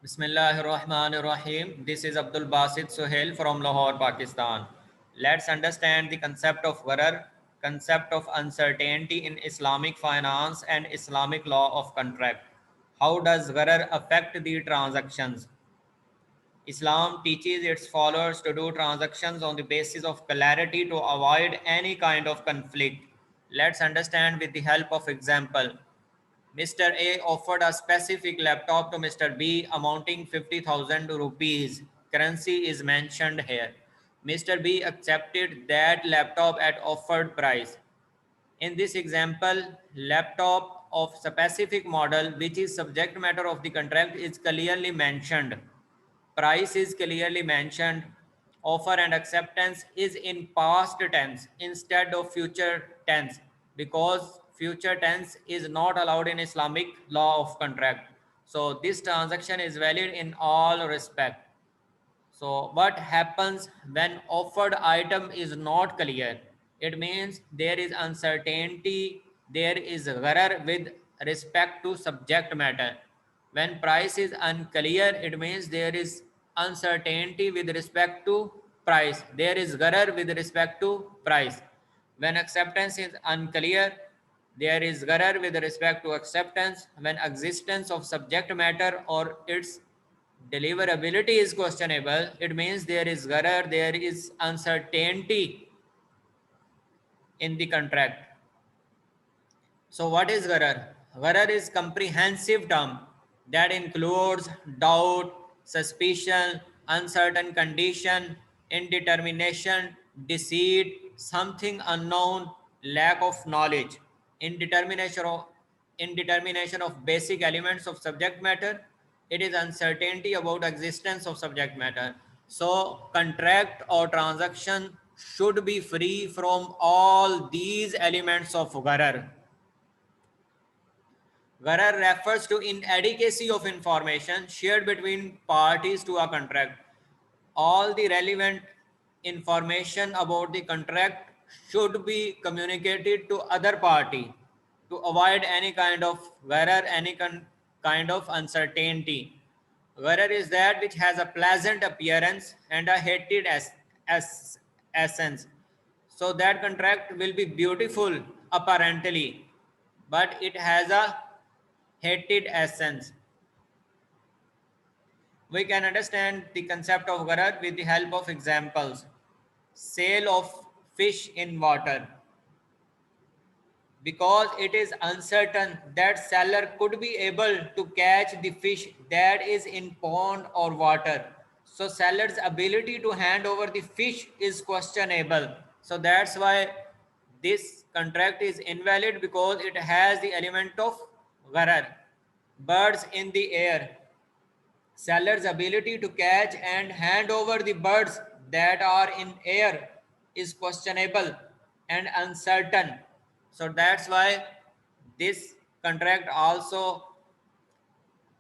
Bismillahirrahmanirrahim. This is Abdul Basit Sohail from Lahore, Pakistan. Let's understand the concept of gharar, concept of uncertainty in Islamic finance and Islamic law of contract. How does gharar affect the transactions? Islam teaches its followers to do transactions on the basis of clarity to avoid any kind of conflict. Let's understand with the help of example. Mr. A offered a specific laptop to Mr. B amounting 50,000 rupees. Currency is mentioned here. Mr. B accepted that laptop at offered price. In this example, laptop of specific model which is subject matter of the contract is clearly mentioned. Price is clearly mentioned. Offer and acceptance is in past tense instead of future tense because future tense is not allowed in Islamic law of contract. So this transaction is valid in all respect. So what happens when offered item is not clear? It means there is uncertainty, there is gharar with respect to subject matter. When price is unclear, it means there is uncertainty with respect to price. There is gharar with respect to price. When acceptance is unclear, there is gharar with respect to acceptance. When existence of subject matter or its deliverability is questionable, it means there is gharar, there is uncertainty in the contract. So what is gharar? Gharar is comprehensive term that includes doubt, suspicion, uncertain condition, indetermination, deceit, something unknown, lack of knowledge, indetermination of indetermination of basic elements of subject matter. It is uncertainty about existence of subject matter. So contract or transaction should be free from all these elements of gharar. Gharar refers to inadequacy of information shared between parties to a contract. All the relevant information about the contract should be communicated to other party to avoid any kind of gharar, any kind of uncertainty. Gharar is that which has a pleasant appearance and a hated essence. So that contract will be beautiful apparently, but it has a hated essence. We can understand the concept of gharar with the help of examples. Sale of fish in water. Because it is uncertain that seller could be able to catch the fish that is in pond or water. So seller's ability to hand over the fish is questionable. So that's why this contract is invalid because it has the element of gharar. Birds in the air. Seller's ability to catch and hand over the birds that are in air is questionable and uncertain. So that's why this contract also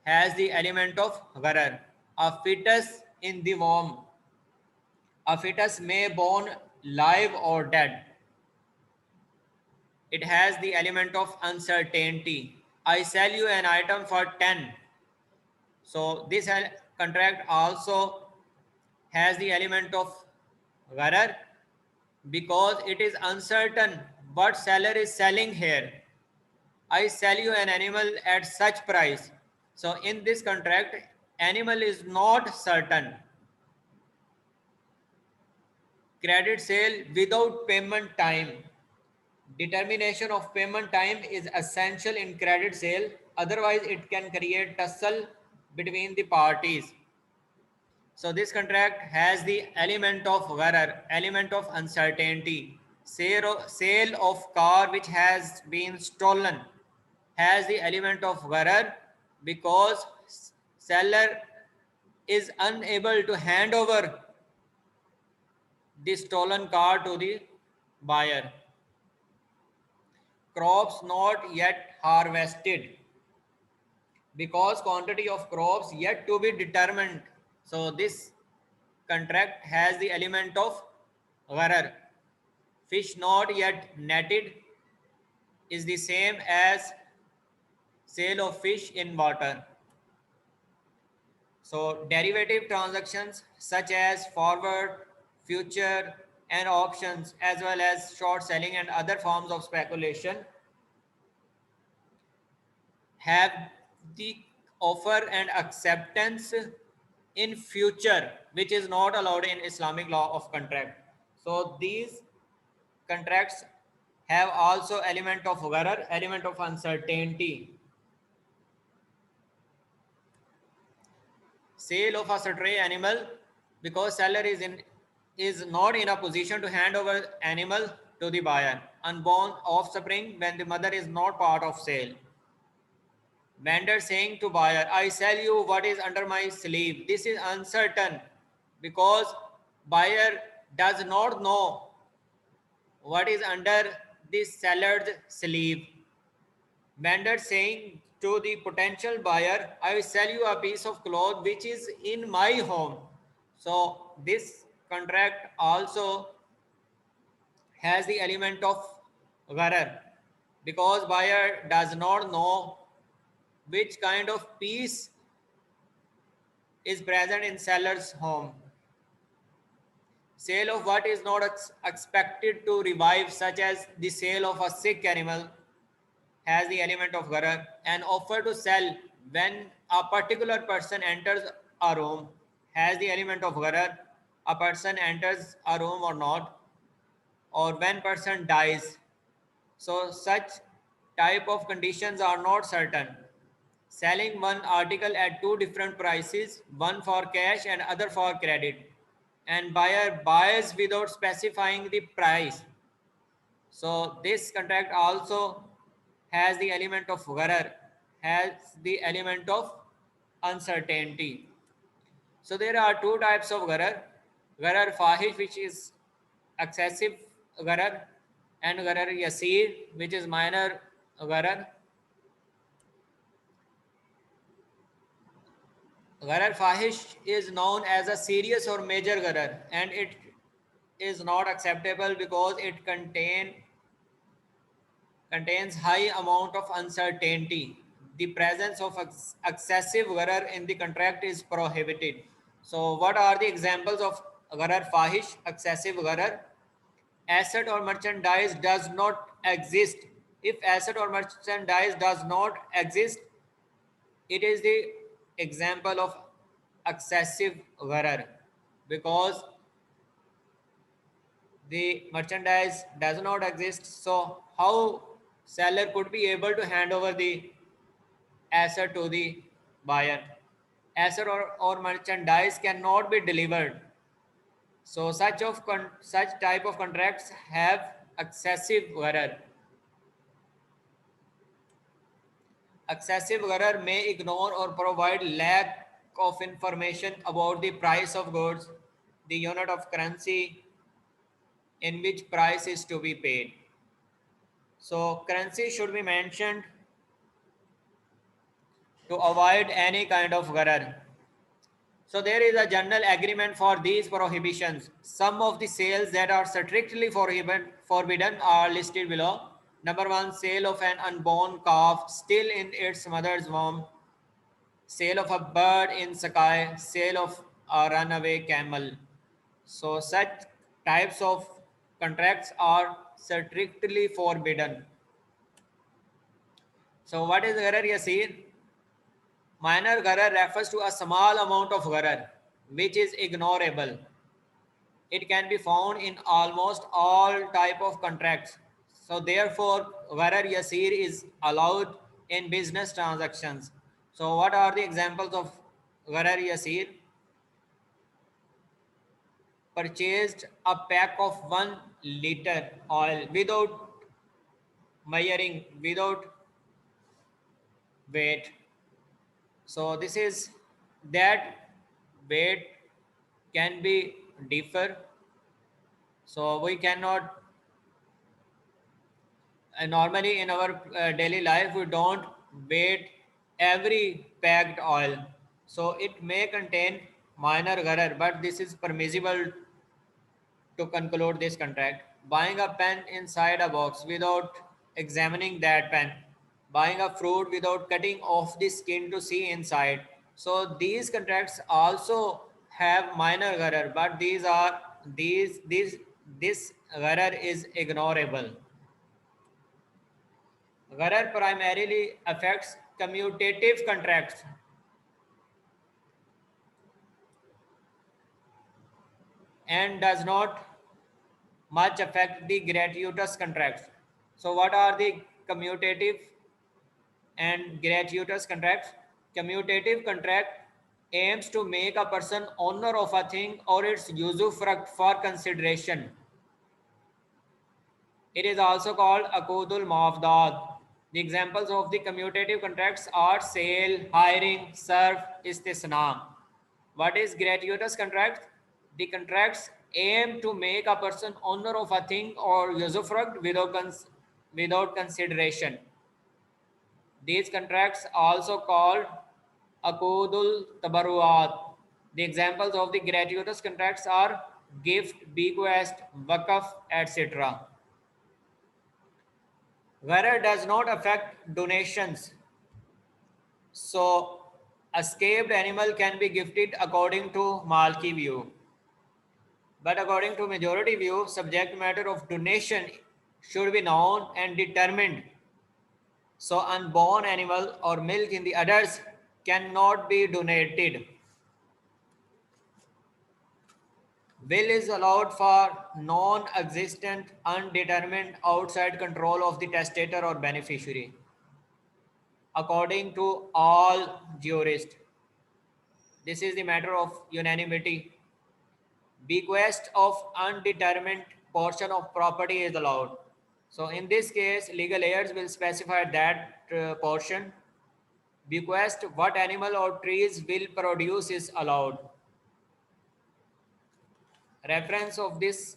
has the element of gharar. A fetus in the womb. A fetus may born live or dead. It has the element of uncertainty. I sell you an item for 10. So this contract also has the element of gharar because it is uncertain what seller is selling here. I sell you an animal at such price. So in this contract, animal is not certain. Credit sale without payment time. Determination of payment time is essential in credit sale. Otherwise, it can create tussle between the parties. So this contract has the element of gharar, element of uncertainty. Sale of car which has been stolen has the element of gharar because seller is unable to hand over the stolen car to the buyer. Crops not yet harvested because quantity of crops yet to be determined. So this contract has the element of gharar. Fish not yet netted is the same as sale of fish in water. So derivative transactions such as forward, future, and options, as well as short selling and other forms of speculation, have the offer and acceptance in future, which is not allowed in Islamic law of contract. So these contracts have also element of gharar, element of uncertainty. Sale of a stray animal, because seller is not in a position to hand over animal to the buyer. Unborn offspring, when the mother is not part of sale. Vendor saying to buyer, I sell you what is under my sleeve. This is uncertain because buyer does not know what is under the seller's sleeve. Vendor saying to the potential buyer, I will sell you a piece of cloth which is in my home. So this contract also has the element of gharar, because buyer does not know which kind of piece is present in seller's home. Sale of what is not expected to revive, such as the sale of a sick animal, has the element of gharar. An offer to sell when a particular person enters a room has the element of gharar. A person enters a room or not, or when person dies. So such type of conditions are not certain. Selling one article at two different prices, one for cash and other for credit, and buyer buys without specifying the price. So this contract also has the element of gharar, has the element of uncertainty. So there are two types of gharar: gharar fahish, which is excessive gharar, and gharar yasir, which is minor gharar. Gharar fahish is known as a serious or major gharar, and it is not acceptable because it contains high amount of uncertainty. The presence of excessive gharar in the contract is prohibited. So what are the examples of gharar fahish, excessive gharar? Asset or merchandise does not exist. If asset or merchandise does not exist, it is the example of excessive gharar, because the merchandise does not exist. So how seller could be able to hand over the asset to the buyer? Asset or merchandise cannot be delivered. So such type of contracts have excessive gharar. Excessive gharar may ignore or provide lack of information about the price of goods, the unit of currency in which price is to be paid. So currency should be mentioned to avoid any kind of gharar. So there is a general agreement for these prohibitions. Some of the sales that are strictly forbidden are listed below. Number one, sale of an unborn calf still in its mother's womb, sale of a bird in sky, sale of a runaway camel. So such types of contracts are strictly forbidden. So what is gharar yasir? Minor gharar refers to a small amount of gharar which is ignorable. It can be found in almost all type of contracts. So therefore, gharar yasir is allowed in business transactions. So what are the examples of gharar yasir? Purchased a pack of 1 liter oil without measuring, without weight. So this is that weight can be differ. So we cannot normally in our daily life we don't weight every packed oil. So it may contain minor gharar, but this is permissible to conclude this contract. Buying a pen inside a box without examining that pen. Buying a fruit without cutting off the skin to see inside. So these contracts also have minor gharar, but this gharar is ignorable. Gharar primarily affects commutative contracts and does not much affect the gratuitous contracts. So what are the commutative and gratuitous contracts? Commutative contract aims to make a person owner of a thing or its usufruct for consideration. It is also called akudul mafdad. The examples of the commutative contracts are sale, hiring, serf, istisna. What is gratuitous contract? The contracts aim to make a person owner of a thing or usufruct without consideration. These contracts also called akudul tabarruat. The examples of the gratuitous contracts are gift, bequest, wakaf, etc. Gharar does not affect donations. So, a scaled animal can be gifted according to Malki view. But according to majority view, subject matter of donation should be known and determined. So, unborn animal or milk in the udders cannot be donated. Will is allowed for non-existent, undetermined, outside control of the testator or beneficiary. According to all jurists, this is the matter of unanimity. Bequest of undetermined portion of property is allowed. So in this case, legal heirs will specify that portion. Bequest what animal or trees will produce is allowed. Reference of this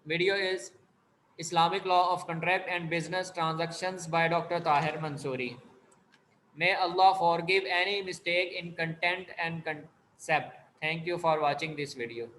video is Islamic Law of Contract and Business Transactions by Dr. Tahir Mansouri. May Allah forgive any mistake in content and concept. Thank you for watching this video.